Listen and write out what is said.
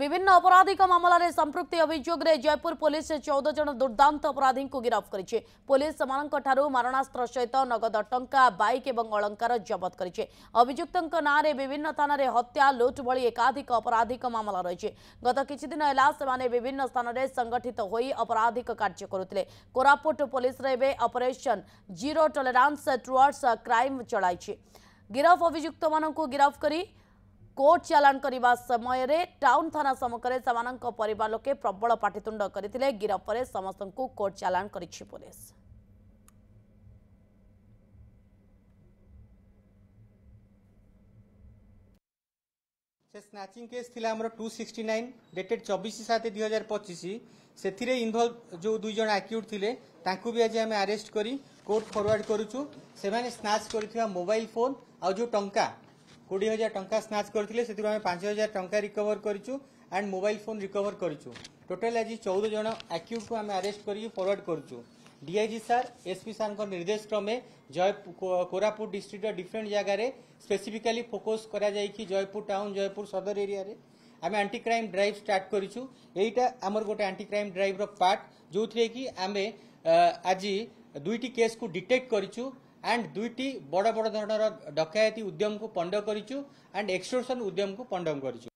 विभिन्न अपराधिक मामलें संपृक्ति अभियोग में जयपुर पुलिस 14 जन दुर्दांत अपराधी को गिरफ्त करिछि। पुलिस सेमानंकठारु मारणास्त्र सहित नगद टंका बाइक एवं अलंकार जबत करिछि। अभियुक्तଙ୍କ नारे विभिन्न थाना रे हत्या लुट भली एकाधिक अपराधिक मामला रहिछि। गत किछि दिन होला सेमाने विभिन्न स्थान रे संगठित होई अपराधिक कार्य करुथिले। कोरापुट पुलिस रे बे operation zero tolerance towards crime चलाइछि। गिरफ अभियुक्त माननकु गिरफ करी कोर्ट चालान करने समय टाउन थाना सम्मुखें सेमानंक परिवार लोके प्रबल पाटितुंड करथिले। गिरफ पर समस्त को कोर्ट चालान करिछि पुलिस। से स्नैचिंग केस थिला हमर 269 डेटेड 24/7/2025 सेथिरे इन्वॉल्व जो दुई जन एक्यूट थिले तांकु भी आज हम अरेस्ट करी कोर्ट फॉरवर्ड करूछु। से माने स्नैच करथिया मोबाइल फोन आ जो टंका 20,000 टंका स्नैच करथिले सेथिरो हम 5,000 टंका रिकवर करिछु एंड मोबाइल फोन रिकवर करिछु। टोटल आज 14 जन एक्यूट को हम अरेस्ट करी फॉरवर्ड करूछु। डीआईजी सर एसपी सर को निर्देश क्रमे जयपुर कोरापुट डिस्ट्रिक्ट डिफरेंट जगह रे स्पेसिफिकली फोकस करा जाय कि जयपुर टाउन जयपुर सदर एरिया रे आम एंटी क्राइम ड्राइव स्टार्ट करिछु। एटा हमर गोटे एंटी क्राइम ड्राइव रो पार्ट जो थे कि आमे आज दुईटी केस को डिटेक्ट करिछु एंड दुईटी बड़ बड़ धरणर डकायती उद्यम को पंड करिछु एंड एक्सटोर्शन उद्यम को पंड करिछु।